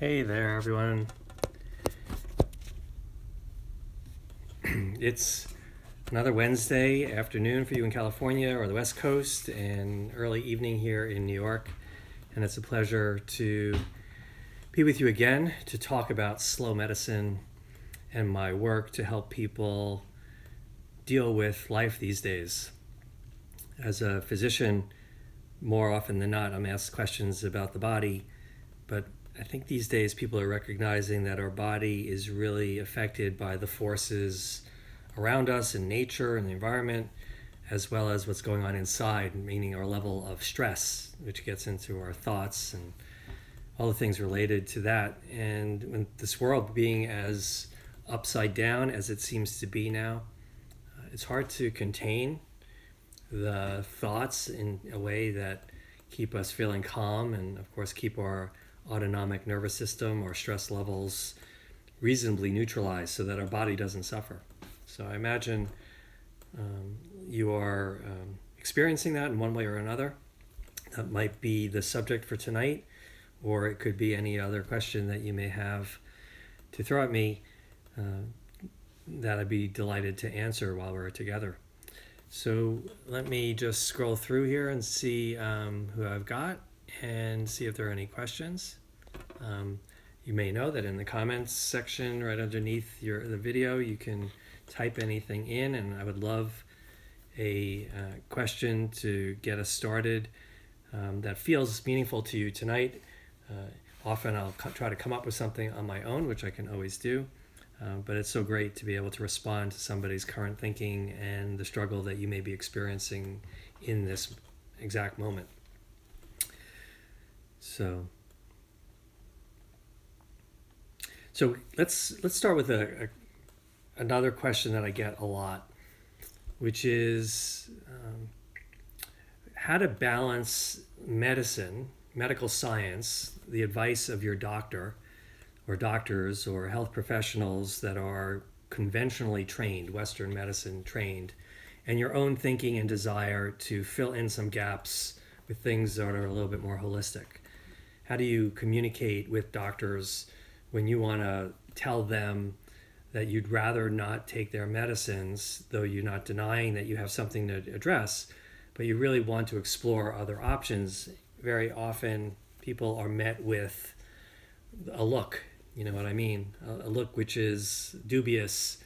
Hey there, everyone. It's another Wednesday afternoon for you in California or the West Coast, and early evening here in New York. And it's a pleasure to be with you again to talk about slow medicine and my work to help people deal with life these days. As a physician, more often than not, I'm asked questions about the body, but I think these days people are recognizing that our body is really affected by the forces around us in nature and the environment, as well as what's going on inside, meaning our level of stress, which gets into our thoughts and all the things related to that. And when this world being as upside down as it seems to be now, it's hard to contain the thoughts in a way that keep us feeling calm and, of course, keep our autonomic nervous system or stress levels reasonably neutralized so that our body doesn't suffer. So I imagine you are experiencing that in one way or another. That might be the subject for tonight, or it could be any other question that you may have to throw at me that I'd be delighted to answer while we're together. So let me just scroll through here and see who I've got and see if there are any questions. You may know that in the comments section right underneath the video, you can type anything in, and I would love a question to get us started that feels meaningful to you tonight. Often I'll try to come up with something on my own, which I can always do. But it's so great to be able to respond to somebody's current thinking and the struggle that you may be experiencing in this exact moment. So let's start with another question that I get a lot, which is how to balance medical science, the advice of your doctor, or doctors or health professionals that are conventionally trained, Western medicine trained, and your own thinking and desire to fill in some gaps with things that are a little bit more holistic. How do you communicate with doctors when you want to tell them that you'd rather not take their medicines, though you're not denying that you have something to address, but you really want to explore other options? Very often people are met with a look, you know what I mean? A look which is dubious.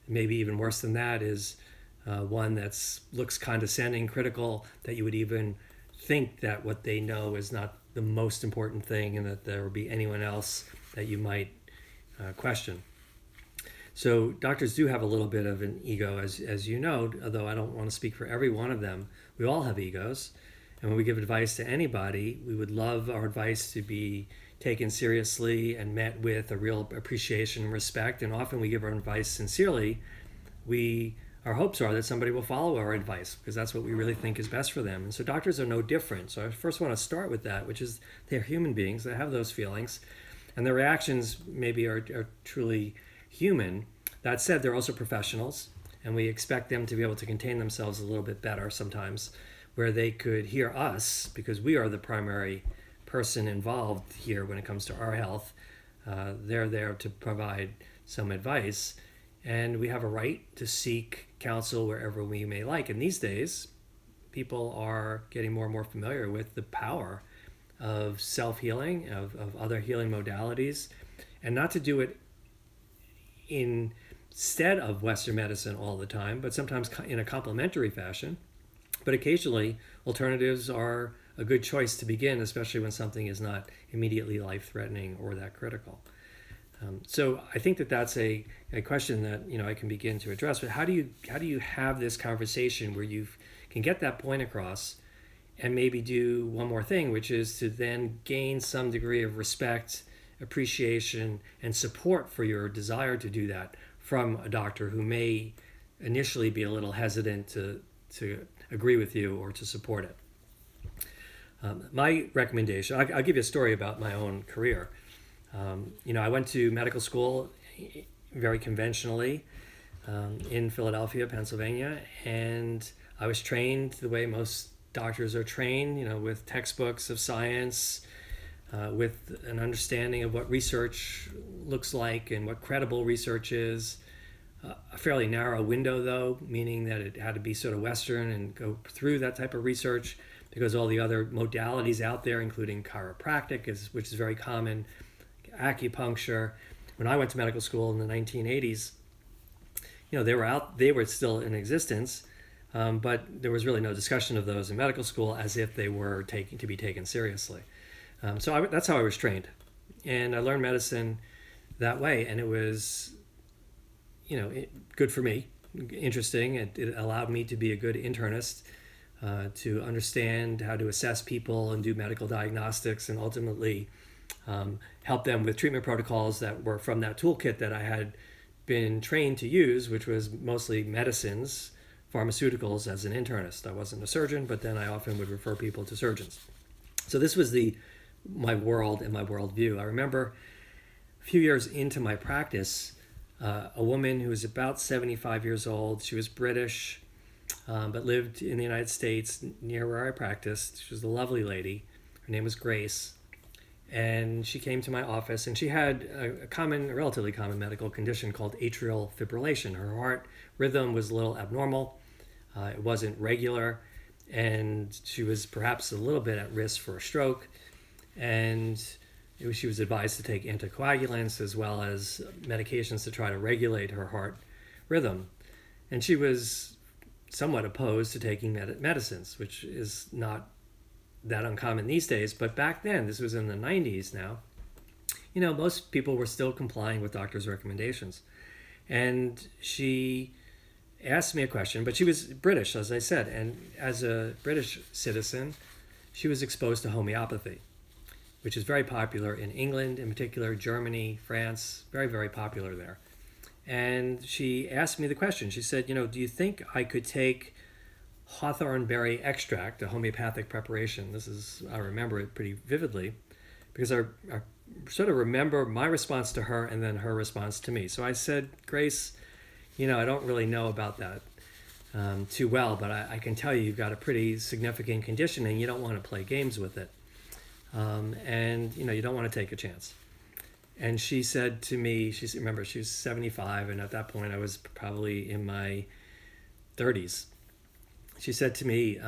Maybe even worse than that is one that looks condescending, critical, that you would even think that what they know is not the most important thing and that there would be anyone else that you might question. So doctors do have a little bit of an ego, as you know, although I don't want to speak for every one of them. We all have egos. And when we give advice to anybody, we would love our advice to be taken seriously and met with a real appreciation and respect. And often we give our advice sincerely. Our hopes are that somebody will follow our advice because that's what we really think is best for them. And so doctors are no different. So I first want to start with that, which is they're human beings. They have those feelings. And their reactions maybe are truly human. That said, they're also professionals. And we expect them to be able to contain themselves a little bit better sometimes, where they could hear us because we are the primary person involved here when it comes to our health. They're there to provide some advice, and we have a right to seek counsel wherever we may like. And these days, people are getting more and more familiar with the power of self-healing, of other healing modalities, and not to do it instead of Western medicine all the time, but sometimes in a complementary fashion. But occasionally, alternatives are a good choice to begin, especially when something is not immediately life-threatening or that critical. So I think that that's a question that I can begin to address. But how do you have this conversation where you can get that point across, and maybe do one more thing, which is to then gain some degree of respect, appreciation, and support for your desire to do that from a doctor who may initially be a little hesitant to agree with you or to support it. My recommendation, I'll give you a story about my own career. I went to medical school very conventionally in Philadelphia, Pennsylvania, and I was trained the way most doctors are trained, with textbooks of science, with an understanding of what research looks like and what credible research is. A fairly narrow window, though, meaning that it had to be sort of Western and go through that type of research, because all the other modalities out there, including chiropractic, which is very common, acupuncture. When I went to medical school in the 1980s, they were still in existence, but there was really no discussion of those in medical school as if they were to be taken seriously. That's how I was trained, and I learned medicine that way, and it was, good for me, interesting. It allowed me to be a good internist, to understand how to assess people and do medical diagnostics, and ultimately help them with treatment protocols that were from that toolkit that I had been trained to use, which was mostly medicines, pharmaceuticals, as an internist. I wasn't a surgeon, but then I often would refer people to surgeons. So this was my world and my worldview. I remember a few years into my practice, a woman who was about 75 years old. She was British, but lived in the United States near where I practiced. She was a lovely lady. Her name was Grace. And she came to my office, and she had a relatively common medical condition called atrial fibrillation. Her heart rhythm was a little abnormal. It wasn't regular, and she was perhaps a little bit at risk for a stroke. And she was advised to take anticoagulants as well as medications to try to regulate her heart rhythm. And she was somewhat opposed to taking medicines, which is not that uncommon these days, but back then, this was in the 90s now, most people were still complying with doctors' recommendations. And she asked me a question, but she was British, as I said, and as a British citizen, she was exposed to homeopathy, which is very popular in England, in particular, Germany, France, very, very popular there. And she asked me the question. She said, do you think I could take hawthorn berry extract, a homeopathic preparation? I remember it pretty vividly, because I sort of remember my response to her and then her response to me. So I said, Grace, I don't really know about that too well, but I can tell you've got a pretty significant condition and you don't want to play games with it. And you don't want to take a chance. And she said to me, remember, she was 75, and at that point I was probably in my 30s. She said to me,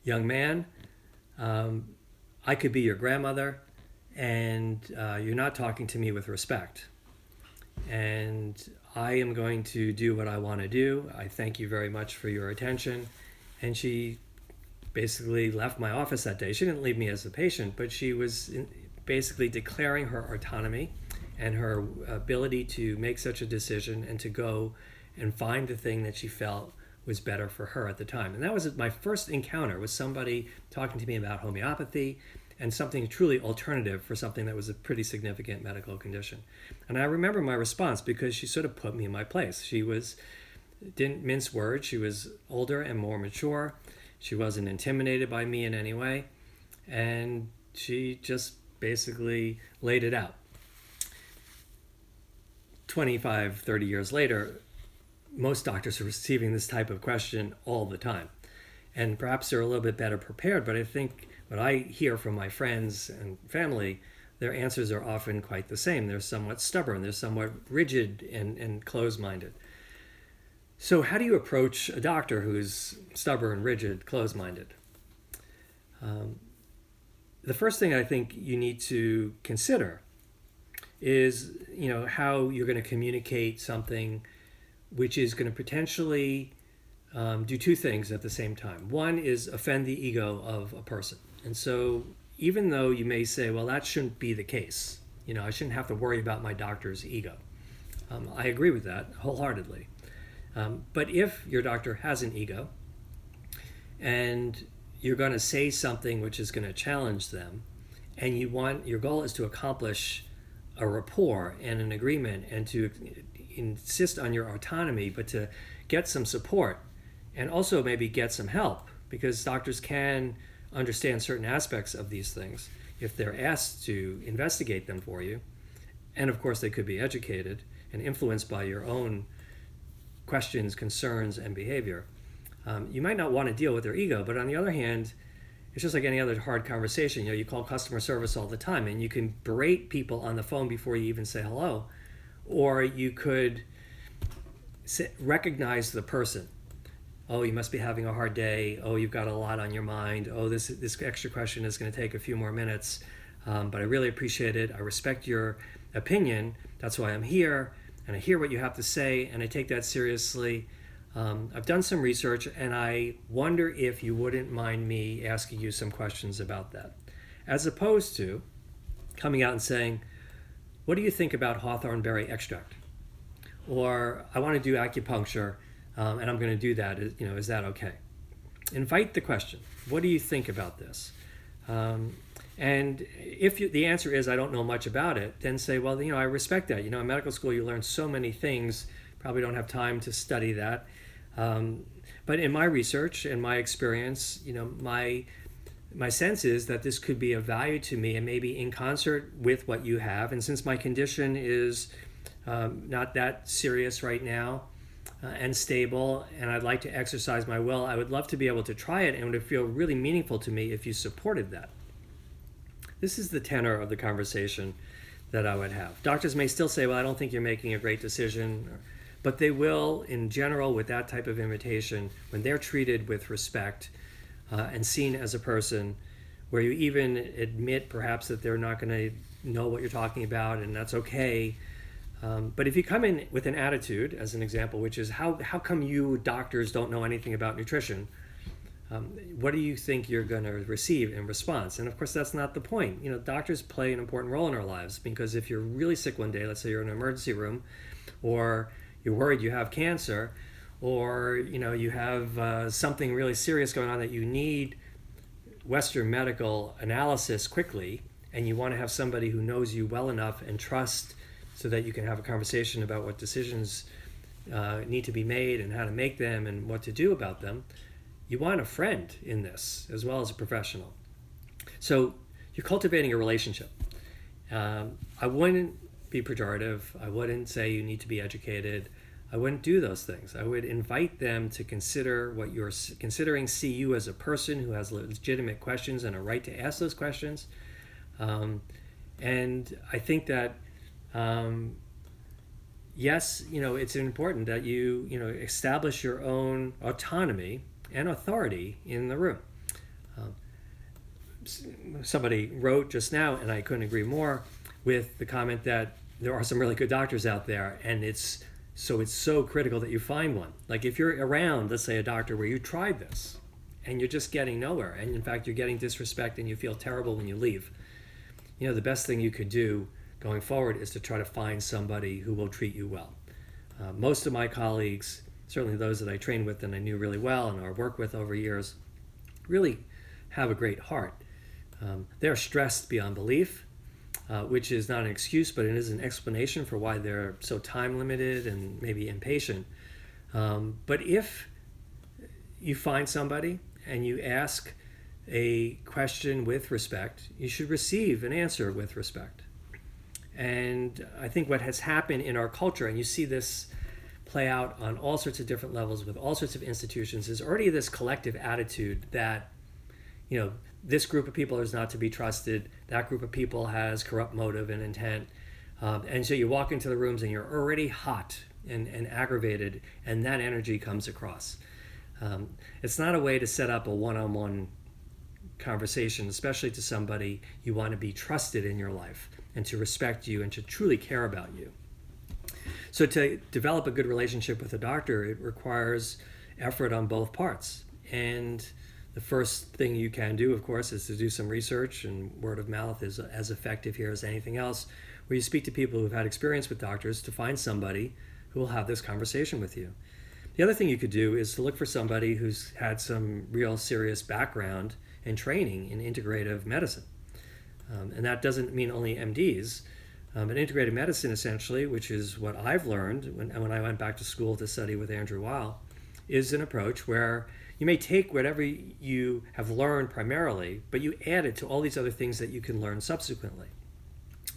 young man, I could be your grandmother, and you're not talking to me with respect. And I am going to do what I want to do. I thank you very much for your attention. And she basically left my office that day. She didn't leave me as a patient, but she was basically declaring her autonomy and her ability to make such a decision and to go and find the thing that she felt was better for her at the time. And that was my first encounter with somebody talking to me about homeopathy and something truly alternative for something that was a pretty significant medical condition. And I remember my response because she sort of put me in my place. She didn't mince words. She was older and more mature. She wasn't intimidated by me in any way. And she just basically laid it out. 25, 30 years later, most doctors are receiving this type of question all the time. And perhaps they're a little bit better prepared, but I think what I hear from my friends and family, their answers are often quite the same. They're somewhat stubborn, they're somewhat rigid and closed-minded. So how do you approach a doctor who's stubborn, rigid, closed-minded? The first thing I think you need to consider is, how you're going to communicate something which is going to potentially do two things at the same time. One is offend the ego of a person. And so even though you may say, well, that shouldn't be the case, I shouldn't have to worry about my doctor's ego. I agree with that wholeheartedly. But if your doctor has an ego and you're going to say something which is going to challenge them, and your goal is to accomplish a rapport and an agreement and to insist on your autonomy, but to get some support and also maybe get some help, because doctors can understand certain aspects of these things if they're asked to investigate them for you. And of course, they could be educated and influenced by your own questions, concerns, and behavior. You might not want to deal with their ego, but on the other hand, it's just like any other hard conversation. You call customer service all the time, and you can berate people on the phone before you even say hello, or you could recognize the person. Oh, you must be having a hard day. Oh, you've got a lot on your mind. Oh, this extra question is going to take a few more minutes, but I really appreciate it. I respect your opinion. That's why I'm here, and I hear what you have to say, and I take that seriously. I've done some research, and I wonder if you wouldn't mind me asking you some questions about that, as opposed to coming out and saying, what do you think about hawthorn berry extract? Or I want to do acupuncture, and I'm going to do that. Is that okay? Invite the question. What do you think about this? And if the answer is I don't know much about it, then say, well, I respect that. In medical school you learn so many things, probably don't have time to study that. But in my research and my experience, my sense is that this could be of value to me, and maybe in concert with what you have. And since my condition is not that serious right now and stable, and I'd like to exercise my will, I would love to be able to try it, and it would feel really meaningful to me if you supported that. This is the tenor of the conversation that I would have. Doctors may still say, well, I don't think you're making a great decision, but they will, in general, with that type of invitation, when they're treated with respect and seen as a person, where you even admit perhaps that they're not going to know what you're talking about, and that's okay. But if you come in with an attitude, as an example, which is, how come you doctors don't know anything about nutrition? What do you think you're going to receive in response? And of course, that's not the point. Doctors play an important role in our lives, because if you're really sick one day, let's say you're in an emergency room, or you're worried you have cancer, or you have something really serious going on that you need Western medical analysis quickly, and you want to have somebody who knows you well enough and trust, so that you can have a conversation about what decisions need to be made and how to make them and what to do about them. You want a friend in this as well as a professional. So you're cultivating a relationship. I wouldn't be pejorative. I wouldn't say you need to be educated. I wouldn't do those things. I would invite them to consider what you're considering, see you as a person who has legitimate questions and a right to ask those questions. And I think that yes, it's important that you establish your own autonomy and authority in the room. Somebody wrote just now, and I couldn't agree more, with the comment that there are some really good doctors out there, and it's so critical that you find one. Like if you're around, let's say, a doctor where you tried this and you're just getting nowhere, and in fact you're getting disrespect and you feel terrible when you leave, the best thing you could do going forward is to try to find somebody who will treat you well. Most of my colleagues, certainly those that I trained with and I knew really well and or worked with over years, really have a great heart. They're stressed beyond belief, which is not an excuse, but it is an explanation for why they're so time limited and maybe impatient. But if you find somebody and you ask a question with respect, you should receive an answer with respect. And I think what has happened in our culture, and you see this play out on all sorts of different levels with all sorts of institutions, is already this collective attitude that, this group of people is not to be trusted, that group of people has corrupt motive and intent. And so you walk into the rooms and you're already hot and aggravated, and that energy comes across. It's not a way to set up a one-on-one conversation, especially to somebody you want to be trusted in your life and to respect you and to truly care about you. So to develop a good relationship with a doctor, it requires effort on both parts. And the first thing you can do, of course, is to do some research, and word of mouth is as effective here as anything else, where you speak to people who've had experience with doctors to find somebody who will have this conversation with you. The other thing you could do is to look for somebody who's had some real serious background and training in integrative medicine. And that doesn't mean only MDs. But integrative medicine, essentially, which is what I've learned when I went back to school to study with Andrew Weil, is an approach where you may take whatever you have learned primarily, but you add it to all these other things that you can learn subsequently.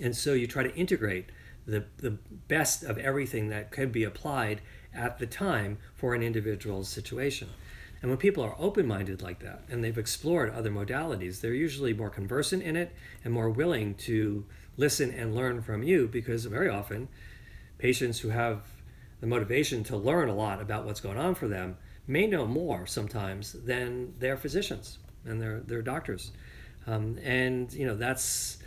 And so you try to integrate the best of everything that could be applied at the time for an individual's situation. And when people are open-minded like that and they've explored other modalities, they're usually more conversant in it and more willing to listen and learn from you, because very often patients who have the motivation to learn a lot about what's going on for them may know more sometimes than their physicians and their doctors. And that's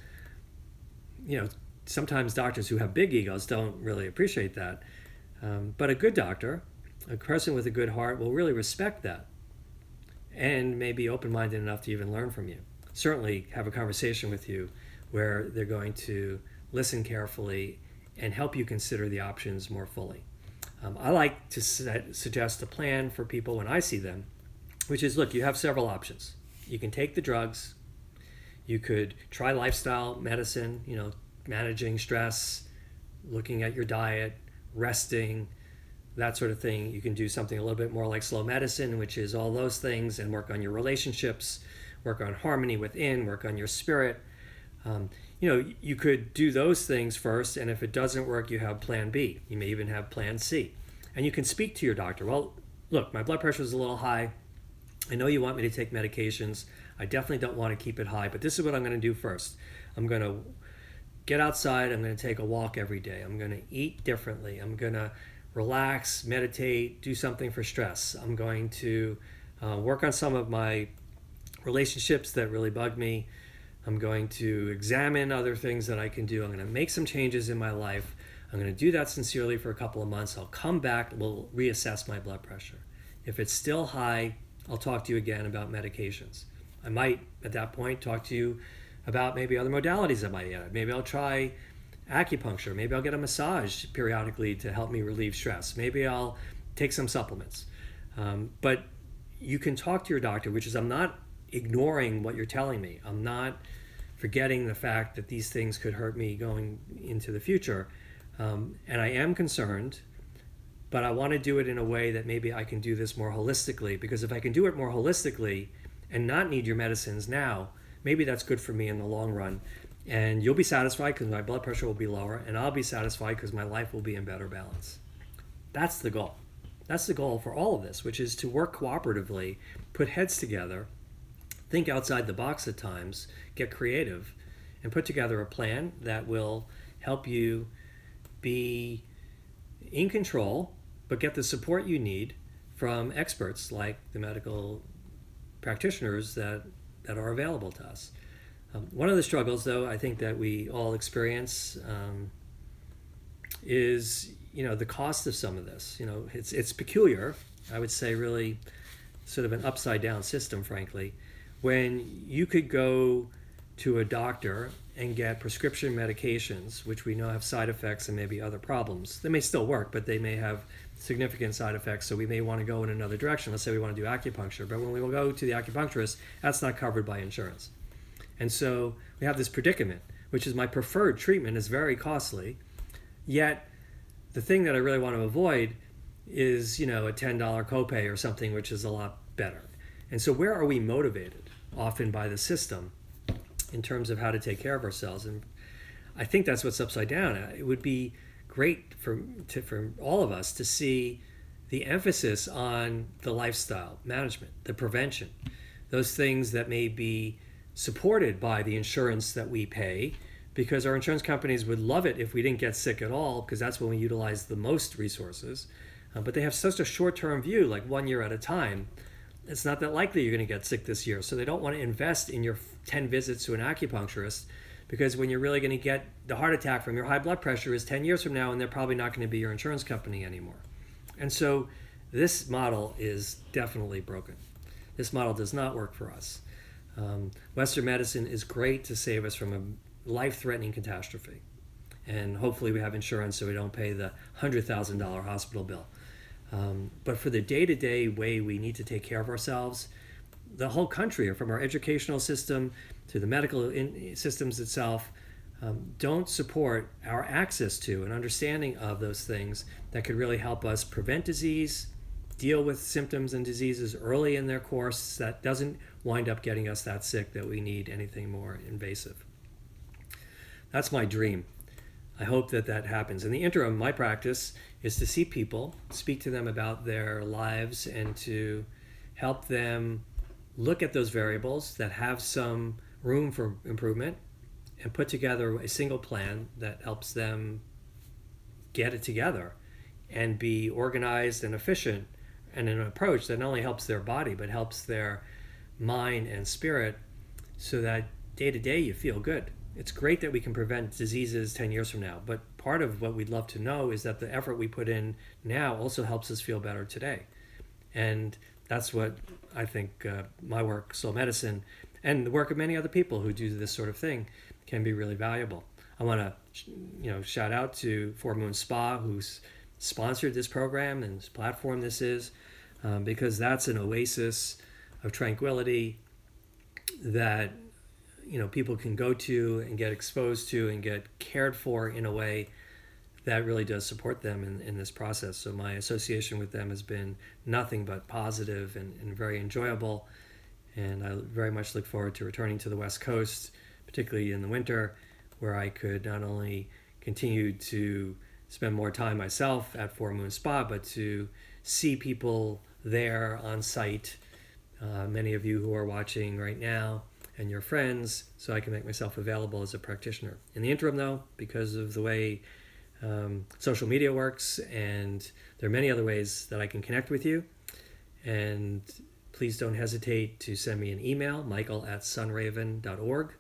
sometimes doctors who have big egos don't really appreciate that. But a good doctor, a person with a good heart, will really respect that and may be open-minded enough to even learn from you. Certainly have a conversation with you where they're going to listen carefully and help you consider the options more fully. I like to suggest a plan for people when I see them, which is, look, you have several options. You can take the drugs. You could try lifestyle medicine, managing stress, looking at your diet, resting, that sort of thing. You can do something a little bit more like slow medicine, which is all those things, and work on your relationships, work on harmony within, work on your spirit. You could do those things first, and if it doesn't work, you have plan B. You may even have plan C. And you can speak to your doctor. Well, look, my blood pressure is a little high. I know you want me to take medications. I definitely don't want to keep it high, but this is what I'm going to do first. I'm going to get outside. I'm going to take a walk every day. I'm going to eat differently. I'm going to relax, meditate, do something for stress. I'm going to work on some of my relationships that really bug me. I'm going to examine other things that I can do. I'm going to make some changes in my life. I'm going to do that sincerely for a couple of months. I'll come back. We'll reassess my blood pressure. If it's still high, I'll talk to you again about medications. I might, at that point, talk to you about maybe other modalities I might add. Maybe I'll try acupuncture. Maybe I'll get a massage periodically to help me relieve stress. Maybe I'll take some supplements. But you can talk to your doctor, which is, I'm not ignoring what you're telling me. I'm not forgetting the fact that these things could hurt me going into the future. And I am concerned, but I want to do it in a way that maybe I can do this more holistically, because if I can do it more holistically and not need your medicines now, maybe that's good for me in the long run. And you'll be satisfied because my blood pressure will be lower, and I'll be satisfied because my life will be in better balance. That's the goal. That's the goal for all of this, which is to work cooperatively, put heads together, think outside the box at times, get creative, and put together a plan that will help you be in control, but get the support you need from experts like the medical practitioners that are available to us. One of the struggles, though, I think that we all experience is, the cost of some of this. It's peculiar, I would say, really sort of an upside down system, frankly, when you could go to a doctor and get prescription medications, which we know have side effects and maybe other problems. They may still work, but they may have significant side effects, so we may want to go in another direction. Let's say we want to do acupuncture, but when we will go to the acupuncturist, that's not covered by insurance. And so we have this predicament, which is my preferred treatment is very costly, yet the thing that I really want to avoid is, a $10 copay or something, which is a lot better. And so where are we motivated? Often by the system in terms of how to take care of ourselves. And I think that's what's upside down. It would be great for all of us to see the emphasis on the lifestyle management, the prevention, those things that may be supported by the insurance that we pay, because our insurance companies would love it if we didn't get sick at all, because that's when we utilize the most resources. But they have such a short-term view, like 1 year at a time. It's not that likely you're going to get sick this year, so they don't want to invest in your 10 visits to an acupuncturist, because when you're really going to get the heart attack from your high blood pressure is 10 years from now, and they're probably not going to be your insurance company anymore. And so this model is definitely broken. This model does not work for us. Western medicine is great to save us from a life-threatening catastrophe. And hopefully we have insurance so we don't pay the $100,000 hospital bill. But for the day-to-day way we need to take care of ourselves, the whole country, from our educational system to the medical systems itself, don't support our access to and understanding of those things that could really help us prevent disease, deal with symptoms and diseases early in their course that doesn't wind up getting us that sick that we need anything more invasive. That's my dream. I hope that happens. In the interim, my practice is to see people, speak to them about their lives, and to help them look at those variables that have some room for improvement and put together a single plan that helps them get it together and be organized and efficient, and an approach that not only helps their body but helps their mind and spirit, so that day to day you feel good. It's great that we can prevent diseases 10 years from now, but part of what we'd love to know is that the effort we put in now also helps us feel better today. And that's what I think my work, Soul Medicine, and the work of many other people who do this sort of thing can be really valuable. I want to shout out to Four Moon Spa, who's sponsored this program and this platform this is, because that's an oasis of tranquility that people can go to and get exposed to and get cared for in a way that really does support them in this process. So my association with them has been nothing but positive and very enjoyable, and I very much look forward to returning to the West Coast, particularly in the winter, where I could not only continue to spend more time myself at Four Moon Spa, but to see people there on site, many of you who are watching right now and your friends, so I can make myself available as a practitioner. In the interim though, because of the way social media works, and there are many other ways that I can connect with you, and please don't hesitate to send me an email, michael@sunraven.org.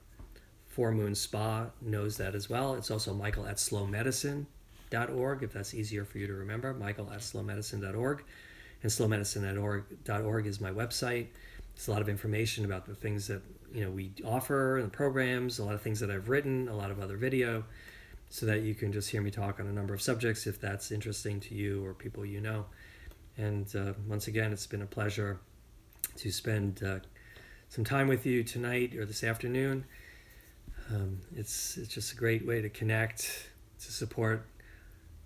Four Moon Spa knows that as well. It's also michael@slowmedicine.org, if that's easier for you to remember, michael@slowmedicine.org. And slowmedicine.org is my website. It's a lot of information about the things that we offer and the programs, a lot of things that I've written, a lot of other video, so that you can just hear me talk on a number of subjects if that's interesting to you or people you know. And once again, it's been a pleasure to spend some time with you tonight or this afternoon. It's just a great way to connect, to support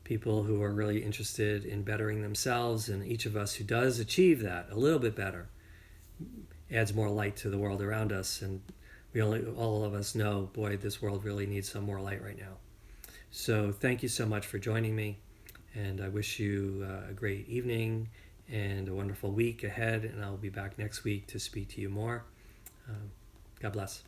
people who are really interested in bettering themselves, and each of us who does achieve that a little bit better adds more light to the world around us. And all of us know, boy, this world really needs some more light right now. So thank you so much for joining me, and I wish you a great evening and a wonderful week ahead, and I'll be back next week to speak to you more. God bless.